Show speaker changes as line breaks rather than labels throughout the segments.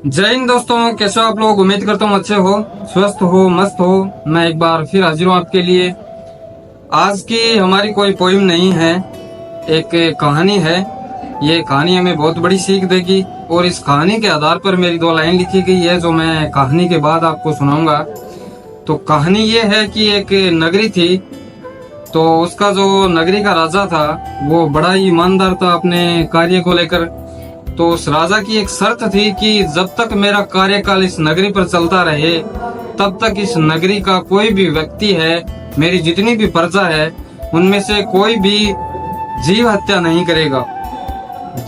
जय हिंद दोस्तों, कैसे हो आप लोग। उम्मीद करता हूँ अच्छे हो, स्वस्थ हो, मस्त हो। मैं एक बार फिर हाजिर हूँ आपके लिए। आज की हमारी कोई पोइम नहीं है, एक कहानी है। ये कहानी हमें बहुत बड़ी सीख देगी और इस कहानी के आधार पर मेरी दो लाइन लिखी गई है जो मैं कहानी के बाद आपको सुनाऊंगा। तो कहानी ये है कि एक नगरी थी, तो उसका जो नगरी का राजा था वो बड़ा ही ईमानदार था अपने कार्य को लेकर। तो उस राजा की एक शर्त थी कि जब तक मेरा कार्यकाल इस नगरी पर चलता रहे तब तक इस नगरी का कोई भी व्यक्ति है, मेरी जितनी भी प्रजा है, उनमें से कोई भी जीव हत्या नहीं करेगा,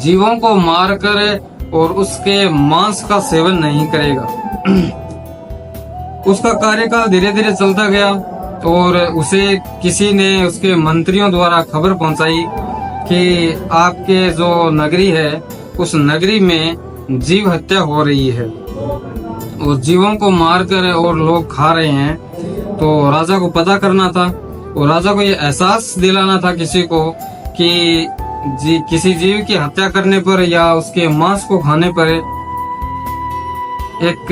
जीवों को मारकर और उसके मांस का सेवन नहीं करेगा। उसका कार्यकाल धीरे धीरे चलता गया और उसे किसी ने उसके मंत्रियों द्वारा खबर पहुंचाई कि आपके जो नगरी है उस नगरी में जीव हत्या हो रही है और जीवों को मारकर और लोग खा रहे हैं। तो राजा को पता करना था और राजा को ये एहसास दिलाना था किसी को कि किसी जीव की हत्या करने पर या उसके मांस को खाने पर एक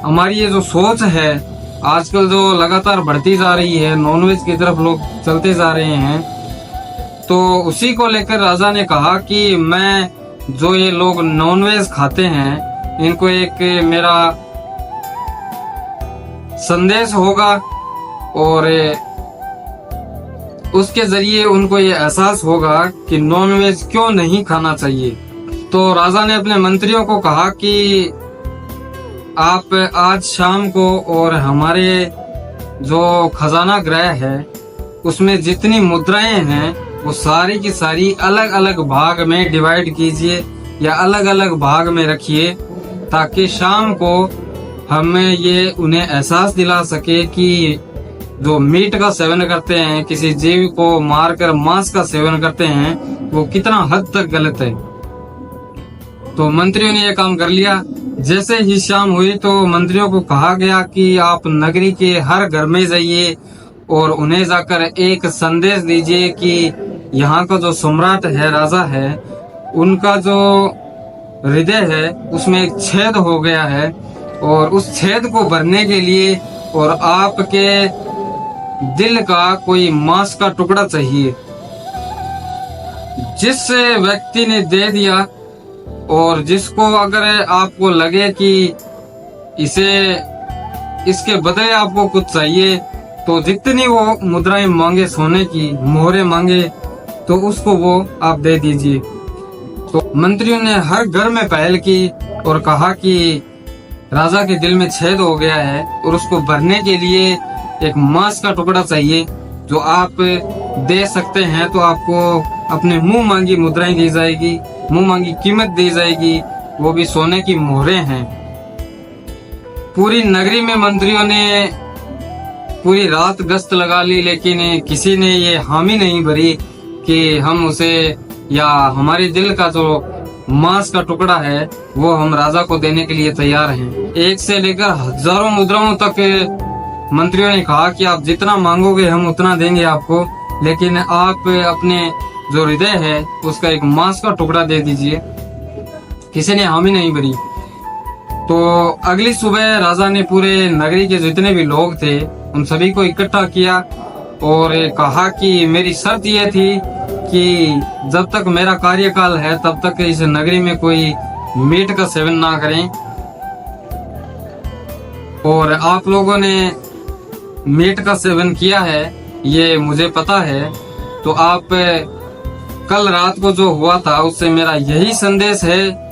हमारी ये जो सोच है आजकल जो लगातार बढ़ती जा रही है, नॉनवेज की तरफ लोग चलते जा रहे हैं। तो उसी को लेकर राजा ने कहा कि मैं जो ये लोग नॉनवेज खाते हैं इनको एक मेरा संदेश होगा और उसके जरिए उनको ये एहसास होगा कि नॉनवेज क्यों नहीं खाना चाहिए। तो राजा ने अपने मंत्रियों को कहा कि आप आज शाम को और हमारे जो खजाना गृह है उसमें जितनी मुद्राएं हैं वो सारी की सारी अलग अलग भाग में डिवाइड कीजिए या अलग अलग भाग में रखिए, ताकि शाम को हमें ये उन्हें एहसास दिला सके कि जो मीट का सेवन करते हैं, किसी जीव को मारकर मांस का सेवन करते हैं, वो कितना हद तक गलत है। तो मंत्रियों ने ये काम कर लिया। जैसे ही शाम हुई तो मंत्रियों को कहा गया कि आप नगरी के हर घर में जाइए और उन्हें जाकर एक संदेश दीजिए कि यहाँ का जो सम्राट है, राजा है, उनका जो हृदय है उसमें एक छेद हो गया है और उस छेद को भरने के लिए और आपके दिल का कोई मांस का टुकड़ा चाहिए। जिस व्यक्ति ने दे दिया और जिसको अगर आपको लगे कि इसके बदले आपको कुछ चाहिए तो जितनी वो मुद्राएं मांगे, सोने की मोहरें मांगे, तो उसको वो आप दे दीजिए। तो मंत्रियों ने हर घर में पहल की और कहा कि राजा के दिल में छेद हो गया है और उसको भरने के लिए एक मांस का टुकड़ा चाहिए जो आप दे सकते हैं। तो आपको अपने मुंह मांगी मुद्राएं दी जाएगी, मुंह मांगी कीमत दी जाएगी, वो भी सोने की मोहरें हैं। पूरी नगरी में मंत्रियों ने पूरी रात गश्त लगा ली, लेकिन किसी ने ये हामी नहीं भरी कि हम उसे या हमारे दिल का जो मांस का टुकड़ा है वो हम राजा को देने के लिए तैयार हैं। एक से लेकर हजारों मुद्राओं तक मंत्रियों ने कहा कि आप जितना मांगोगे हम उतना देंगे आपको, लेकिन आप अपने जो हृदय है उसका एक मांस का टुकड़ा दे दीजिए। किसी ने हामी नहीं भरी। तो अगली सुबह राजा ने पूरे नगरी के जितने भी लोग थे उन सभी को इकट्ठा किया और कहा कि मेरी शर्त यह थी कि जब तक मेरा कार्यकाल है तब तक इस नगरी में कोई मीट का सेवन ना करें, और आप लोगों ने मीट का सेवन किया है ये मुझे पता है। तो आप कल रात को जो हुआ था उससे मेरा यही संदेश है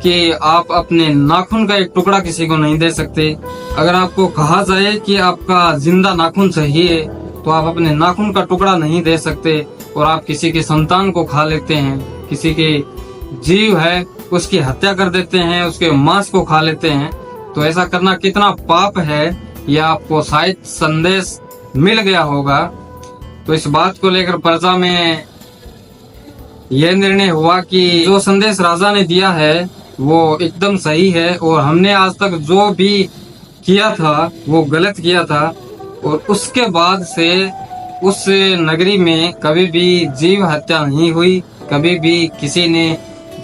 कि आप अपने नाखून का एक टुकड़ा किसी को नहीं दे सकते। अगर आपको कहा जाए कि आपका जिंदा नाखून चाहिए तो आप अपने नाखून का टुकड़ा नहीं दे सकते और आप किसी के संतान को खा लेते हैं, किसी के जीव है उसकी हत्या कर देते हैं, उसके मांस को खा लेते हैं। तो ऐसा करना कितना पाप है यह आपको शायद संदेश मिल गया होगा। तो इस बात को लेकर प्रजा में यह निर्णय हुआ कि जो संदेश राजा ने दिया है वो एकदम सही है और हमने आज तक जो भी किया था वो गलत किया था। और उसके बाद से उस नगरी में कभी भी जीव हत्या नहीं हुई, कभी भी किसी ने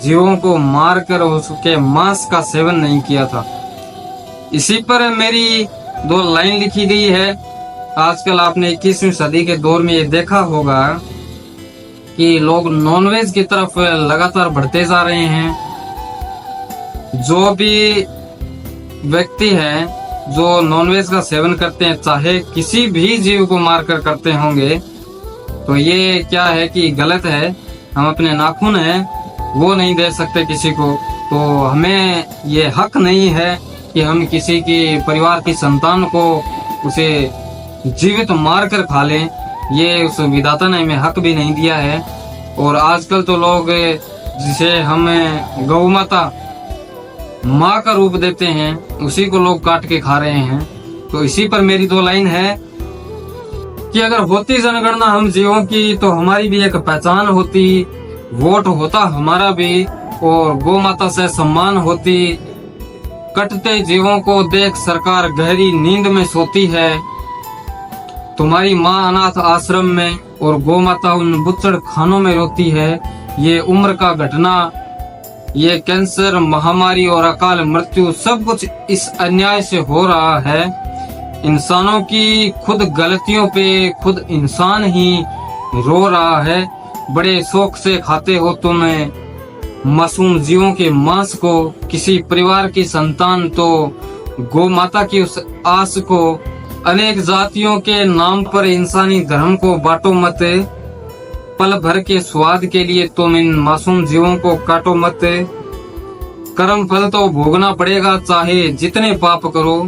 जीवों को मारकर उसके मांस का सेवन नहीं किया था। इसी पर मेरी 2 लाइन लिखी गई है। आजकल आपने 21वीं सदी के दौर में ये देखा होगा कि लोग नॉनवेज की तरफ लगातार बढ़ते जा रहे हैं। जो भी व्यक्ति है जो नॉनवेज का सेवन करते हैं, चाहे किसी भी जीव को मारकर करते होंगे, तो ये क्या है कि गलत है। हम अपने नाखून है वो नहीं दे सकते किसी को, तो हमें ये हक नहीं है कि हम किसी की परिवार की संतान को उसे जीवित मार कर खा लें। ये उस विधाता ने हमें हक भी नहीं दिया है। और आजकल तो लोग जिसे हम गौ माता माँ का रूप देते हैं, उसी को लोग काट के खा रहे हैं। तो इसी पर मेरी 2 लाइन है कि अगर होती जनगणना हम जीवों की, तो हमारी भी एक पहचान होती, वोट होता हमारा भी, और गौ माता से सम्मान होती। कटते जीवों को देख सरकार गहरी नींद में सोती है। तुम्हारी माँ अनाथ आश्रम में और गौ माता उन बुच्चड़ खानों में रोती है। ये उम्र का घटना, ये कैंसर, महामारी और अकाल मृत्यु सब कुछ इस अन्याय से हो रहा है। इंसानों की खुद गलतियों पे खुद इंसान ही रो रहा है। बड़े शौक से खाते हो तुम मासूम जीवों के मांस को, किसी परिवार की संतान तो गौ माता की उस आस को। अनेक जातियों के नाम पर इंसानी धर्म को बांटो मत, पल भर के स्वाद के लिए तुम इन मासूम जीवों को काटो मत। कर्म फल तो भोगना पड़ेगा, चाहे जितने पाप करो।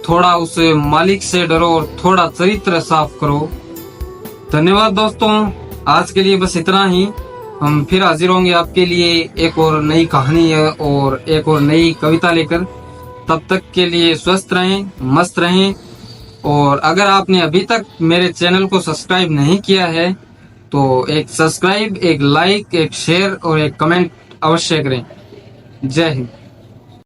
थोड़ा उस मालिक से डरो और थोड़ा चरित्र साफ करो। धन्यवाद दोस्तों, आज के लिए बस इतना ही। हम फिर हाजिर होंगे आपके लिए एक और नई कहानी और एक और नई कविता लेकर। तब तक के लिए स्वस्थ रहें, मस्त रहें। और अगर आपने अभी तक मेरे चैनल को सब्सक्राइब नहीं किया है, तो एक सब्सक्राइब, एक लाइक, एक शेयर और एक कमेंट अवश्य करें। जय हिंद।